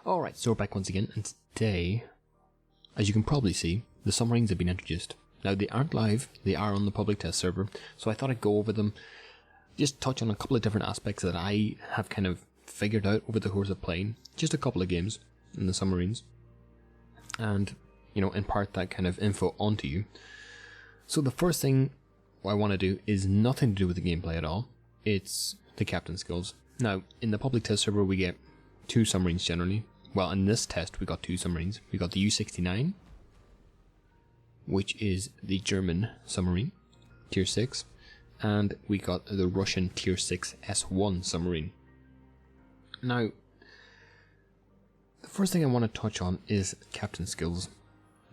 Alright, so we're back once again, and today, as you can probably see, the submarines have been introduced. Now, they aren't live, they are on the public test server, so I thought I'd go over them, just touch on a couple of different aspects that I have kind of figured out over the course of playing just a couple of games in the submarines, and, you know, impart that kind of info onto you. So the first thing I want to do is nothing to do with the gameplay at all. It's the captain skills. Now, in the public test server, we get 2 submarines generally. Well, in this test, we got 2 submarines. We got the U-69, which is the German submarine, Tier 6, and we got the Russian Tier 6 S1 submarine. Now, the first thing I want to touch on is captain skills,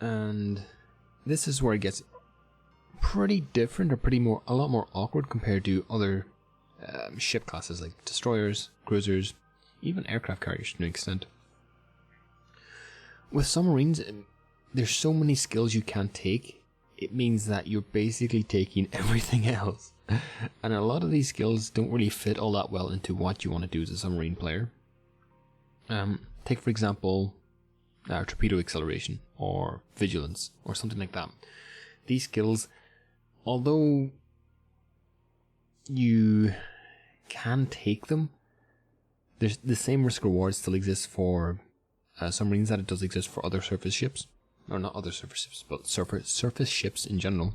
and this is where it gets pretty different, or a lot more awkward compared to other ship classes like destroyers, cruisers, even aircraft carriers to an extent. With submarines, there's so many skills you can't take. It means that you're basically taking everything else. And a lot of these skills don't really fit all that well into what you want to do as a submarine player. Take for example, torpedo acceleration or vigilance or something like that. These skills, although you can take them, there's the same risk reward still exists for submarines that it does exist for other surface ships, or not other surface ships, but surface ships in general.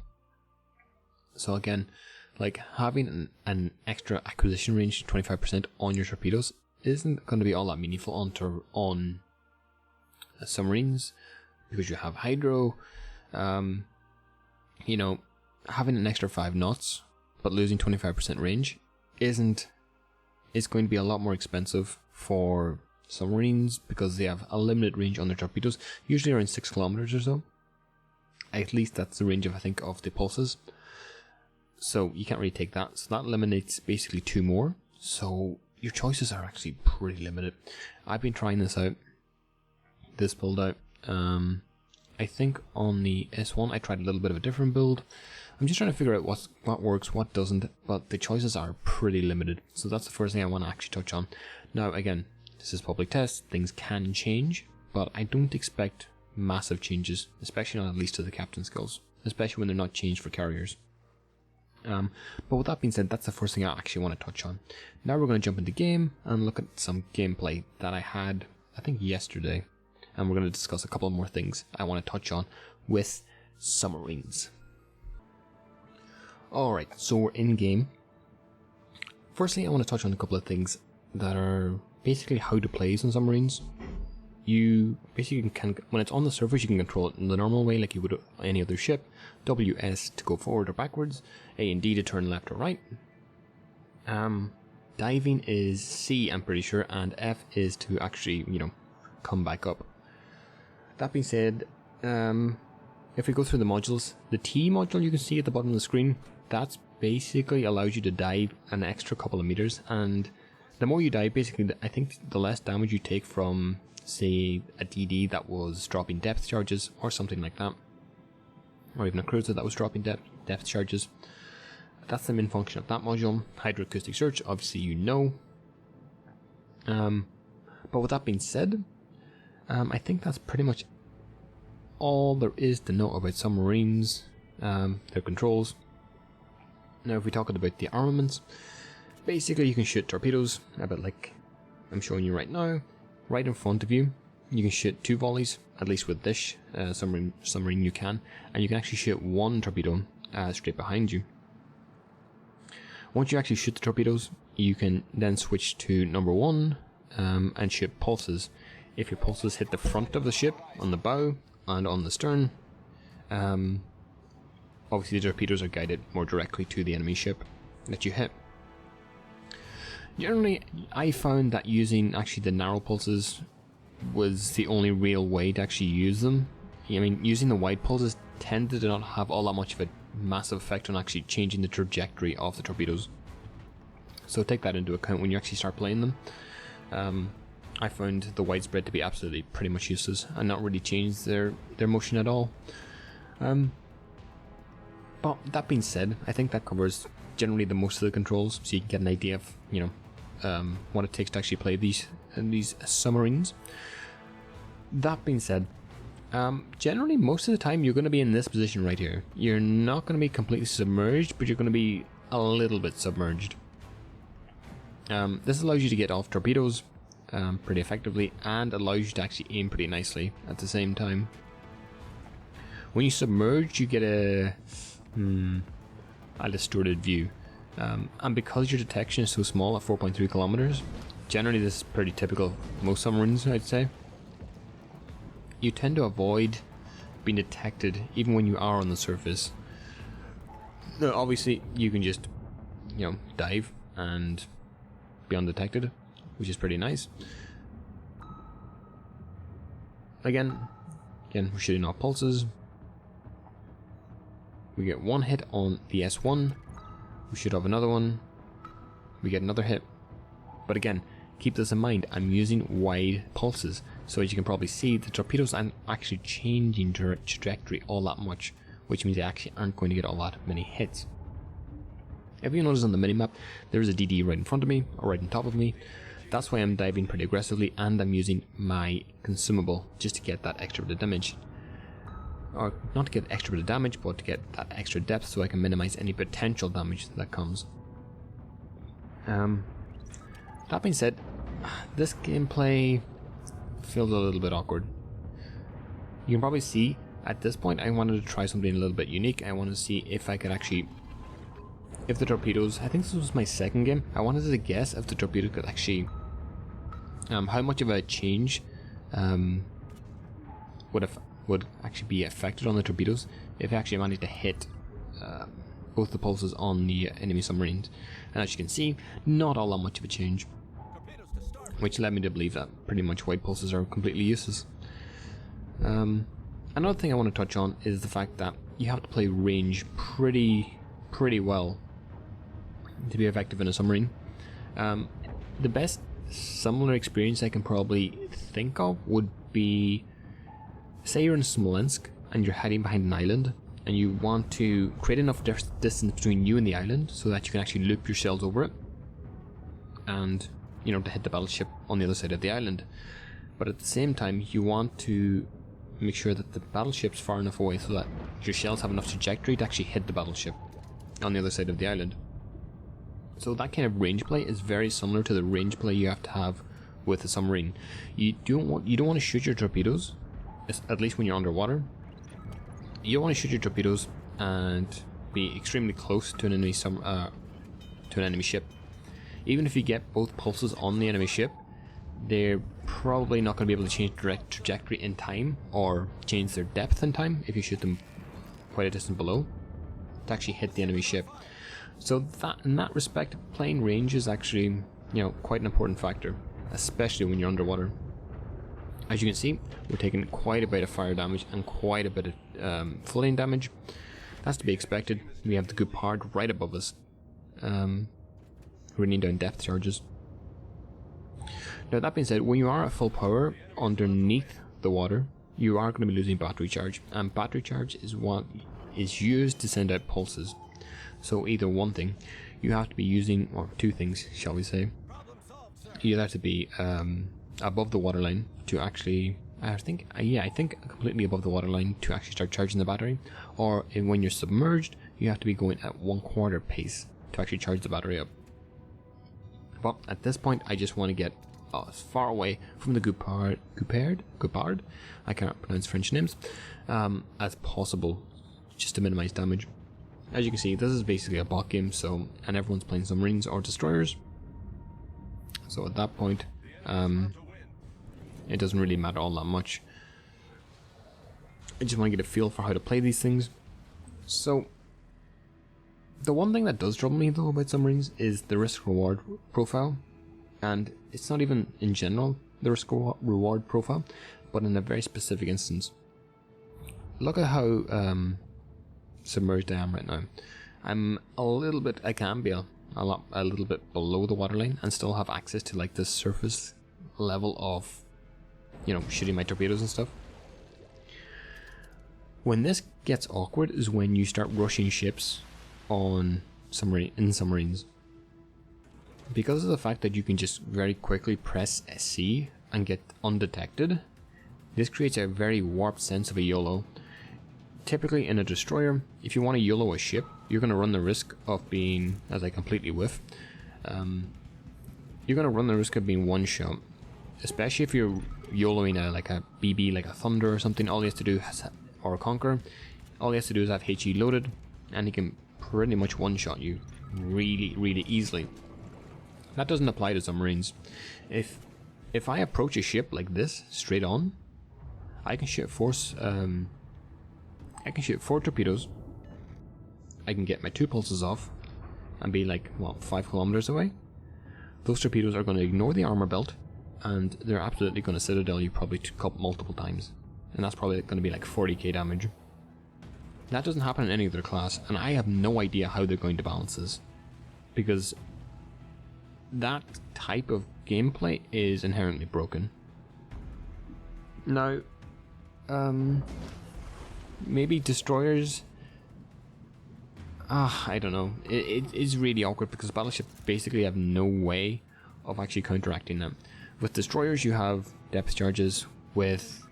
So again, like having an extra acquisition range, 25% on your torpedoes, isn't going to be all that meaningful on submarines, because you have hydro. You know, having an extra 5 knots but losing 25% range is going to be a lot more expensive for submarines, because they have a limited range on their torpedoes, usually around 6 kilometers or so. At least that's the range I think of the pulses. So you can't really take that. So that eliminates basically 2 more. So your choices are actually pretty limited. I've been trying this build out. I think on the S1 I tried a little bit of a different build. I'm just trying to figure out what works, what doesn't, but the choices are pretty limited. So that's the first thing I want to actually touch on. Now again, this is public test, things can change, but I don't expect massive changes, especially not at least to the captain skills, especially when they're not changed for carriers. But with that being said, that's the first thing I actually want to touch on. Now we're going to jump into game and look at some gameplay that I had, I think yesterday, and we're going to discuss a couple more things I want to touch on with submarines. Alright, so we're in game. Firstly, I want to touch on a couple of things that are basically how to play some submarines. You basically can, when it's on the surface, you can control it in the normal way like you would any other ship. WS to go forward or backwards, A and D to turn left or right. Diving is C, I'm pretty sure, and F is to actually, you know, come back up. That being said, if we go through the modules, the T module you can see at the bottom of the screen, that's basically allows you to dive an extra couple of meters, and the more you dive, basically, I think the less damage you take from, say, a DD that was dropping depth charges or something like that, or even a cruiser that was dropping depth charges. That's the main function of that module. Hydroacoustic search, obviously you know. But with that being said, I think that's pretty much all there is to know about submarines, their controls. Now if we talk about the armaments, basically you can shoot torpedoes, a bit like I'm showing you right now, right in front of you. You can shoot 2 volleys, at least with this submarine you can, and you can actually shoot 1 torpedo straight behind you. Once you actually shoot the torpedoes, you can then switch to number 1 and shoot pulses. If your pulses hit the front of the ship, on the bow and on the stern, obviously the torpedoes are guided more directly to the enemy ship that you hit. Generally, I found that using actually the narrow pulses was the only real way to actually use them. I mean, using the wide pulses tended to not have all that much of a massive effect on actually changing the trajectory of the torpedoes. So take that into account when you actually start playing them. I found the widespread to be absolutely pretty much useless and not really change their motion at all. But that being said, I think that covers generally the most of the controls, so you can get an idea of, you know, what it takes to actually play these submarines. That being said, generally most of the time you're going to be in this position right here. You're not going to be completely submerged, but you're going to be a little bit submerged. This allows you to get off torpedoes pretty effectively, and allows you to actually aim pretty nicely at the same time. When you submerge, you get a distorted view, and because your detection is so small at 4.3 kilometers, generally this is pretty typical of most submarines, I'd say. You tend to avoid being detected even when you are on the surface. Now, obviously, you can just, dive and be undetected, which is pretty nice. Again, we're shooting off pulses. We get one hit on the S1. We shoot off another one. We get another hit. But again, keep this in mind, I'm using wide pulses. So as you can probably see, the torpedoes aren't actually changing trajectory all that much, which means they actually aren't going to get all that many hits. If you notice on the minimap, there is a DD right in front of me, or right on top of me. That's why I'm diving pretty aggressively, and I'm using my consumable just to get that extra bit of damage. Or not to get extra bit of damage, but to get that extra depth so I can minimize any potential damage that comes. That being said, this gameplay feels a little bit awkward. You can probably see at this point I wanted to try something a little bit unique. I wanted to see if I could actually, if the torpedoes, I think this was my second game, I wanted to guess if the torpedo could actually, how much of a change would actually be affected on the torpedoes if I actually managed to hit both the pulses on the enemy submarines. And as you can see, not all that much of a change, which led me to believe that pretty much white pulses are completely useless. Another thing I want to touch on is the fact that you have to play range pretty well to be effective in a submarine. The best similar experience I can probably think of would be, say you're in Smolensk and you're hiding behind an island and you want to create enough distance between you and the island so that you can actually loop your shells over it and, to hit the battleship on the other side of the island. But at the same time, you want to make sure that the battleship's far enough away so that your shells have enough trajectory to actually hit the battleship on the other side of the island. So that kind of range play is very similar to the range play you have to have with a submarine. You don't want to shoot your torpedoes, at least when you're underwater. You don't want to shoot your torpedoes and be extremely close to an enemy ship. Even if you get both pulses on the enemy ship, they're probably not going to be able to change direct trajectory in time or change their depth in time if you shoot them quite a distance below to actually hit the enemy ship. So that, in that respect, playing range is actually, quite an important factor, especially when you're underwater. As you can see, we're taking quite a bit of fire damage and quite a bit of flooding damage. That's to be expected. We have the good part right above us, raining down depth charges. Now that being said, when you are at full power underneath the water, you are going to be losing battery charge, and battery charge is what is used to send out pulses. So either one thing, you have to be using, or two things, shall we say. You have to be above the waterline to actually, I think completely above the waterline to actually start charging the battery. Or when you're submerged, you have to be going at 1/4 pace to actually charge the battery up. But at this point, I just want to get as far away from the Goupard, I can't pronounce French names, as possible, just to minimize damage. As you can see, this is basically a bot game, and everyone's playing submarines or destroyers. So at that point, it doesn't really matter all that much. I just want to get a feel for how to play these things. So, the one thing that does trouble me though about submarines is the risk-reward profile. And it's not even in general the risk-reward profile, but in a very specific instance. Look at how submerged I am right now. I'm a little bit, I can be a little bit below the waterline and still have access to like the surface level of, shooting my torpedoes and stuff. When this gets awkward is when you start rushing ships in submarines. Because of the fact that you can just very quickly press C and get undetected, This creates a very warped sense of a YOLO. Typically in a destroyer, if you want to YOLO a ship, you're going to run the risk of being, as I completely whiff, you're going to run the risk of being one shot. Especially if you're YOLOing like a BB, like a Thunder or something, all he has to do, or a Conqueror, all he has to do is have HE loaded, and he can pretty much one shot you really, really easily. That doesn't apply to submarines. If I approach a ship like this, straight on, I can shoot four torpedoes. I can get my 2 pulses off and be like, well, 5 kilometers away. Those torpedoes are going to ignore the armor belt, and they're absolutely going to citadel you probably multiple times. And that's probably going to be like 40k damage. That doesn't happen in any other class, and I have no idea how they're going to balance this. Because that type of gameplay is inherently broken. Now, maybe destroyers, I don't know. It is really awkward because battleships basically have no way of actually counteracting them. With destroyers, you have depth charges. With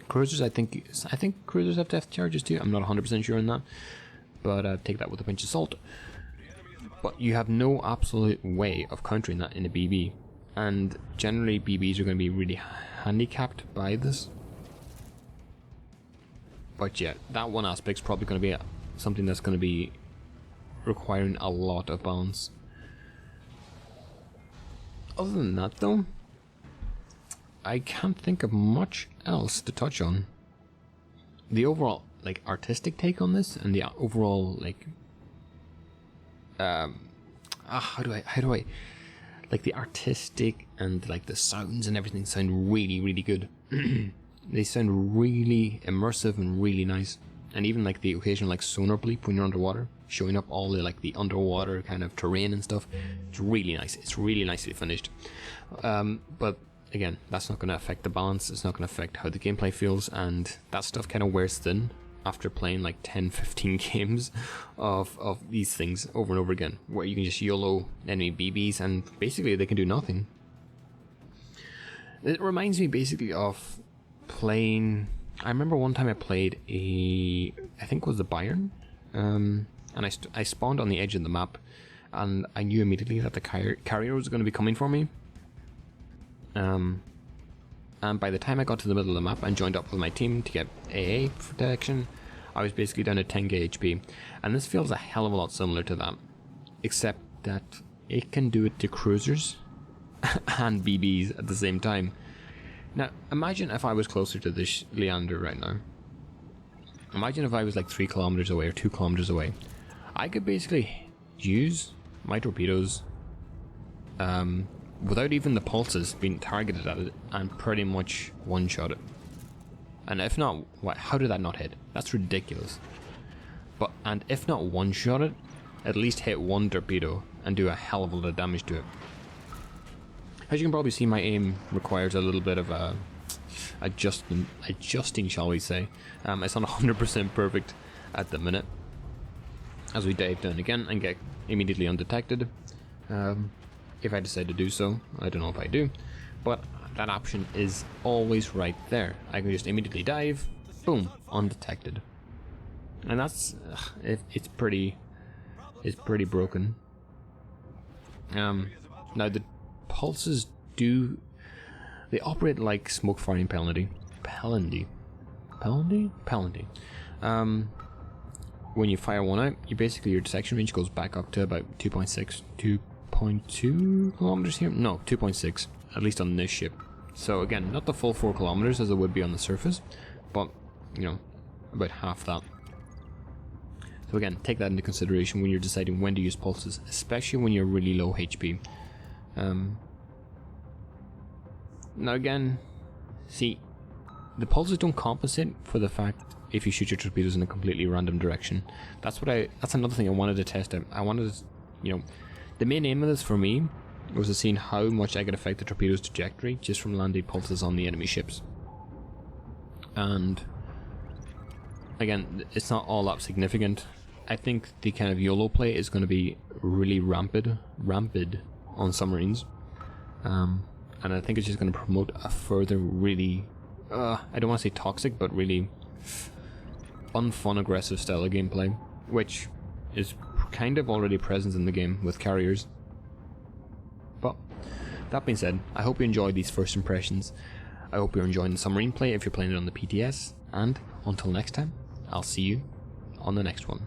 cruisers, I think cruisers have depth charges too. I'm not 100% sure on that, but take that with a pinch of salt. But you have no absolute way of countering that in a BB, and generally BBs are going to be really handicapped by this. But yeah, that one aspect's probably going to be something that's going to be requiring a lot of balance. Other than that though, I can't think of much else to touch on. The overall like artistic take on this, and the overall like how do I like the artistic and like the sounds and everything sound really, really good. They sound really immersive and really nice. And even like the occasional like sonar bleep when you're underwater, showing up all the like the underwater kind of terrain and stuff. It's really nice. It's really nicely finished. But again, that's not going to affect the balance. It's not going to affect how the gameplay feels, and that stuff kind of wears thin after playing like 10-15 games of these things over and over again, where you can just YOLO enemy BBs and basically they can do nothing. It reminds me basically of playing, I remember one time I played I think it was the Bayern, and I spawned on the edge of the map, and I knew immediately that the carrier was going to be coming for me. And by the time I got to the middle of the map and joined up with my team to get AA protection, I was basically down to 10k HP. And this feels a hell of a lot similar to that, except that it can do it to cruisers and BBs at the same time. Now, imagine if I was closer to this Leander right now. Imagine if I was like 3 kilometers away or 2 kilometers away. I could basically use my torpedoes without even the pulses being targeted at it and pretty much one-shot it. And if not, how did that not hit? That's ridiculous. And if not one-shot it, at least hit one torpedo and do a hell of a lot of damage to it. As you can probably see, my aim requires a little bit of adjusting, shall we say. It's not 100% perfect at the minute, as we dive down again and get immediately undetected. If I decide to do so, I don't know if I do, but that option is always right there. I can just immediately dive, boom, undetected. And that's it's pretty broken. Now the pulses they operate like smoke firing penalty. When you fire one out, your detection range goes back up to about 2.2 kilometers here. No, 2.6, at least on this ship. So again, not the full 4 kilometers as it would be on the surface, but you know, about half that. So again, take that into consideration when you're deciding when to use pulses, especially when you're really low HP. Now again, see, the pulses don't compensate for the fact if you shoot your torpedoes in a completely random direction. That's another thing I wanted to test out. I wanted to, the main aim of this for me was to see how much I could affect the torpedo's trajectory just from landing pulses on the enemy ships. And again, it's not all that significant. I think the kind of YOLO play is going to be really rampant on submarines. And and I think it's just going to promote a further really, I don't want to say toxic, but really unfun, aggressive style of gameplay, which is kind of already present in the game with carriers. But that being said, I hope you enjoyed these first impressions. I hope you're enjoying the submarine play if you're playing it on the PTS, and until next time, I'll see you on the next one.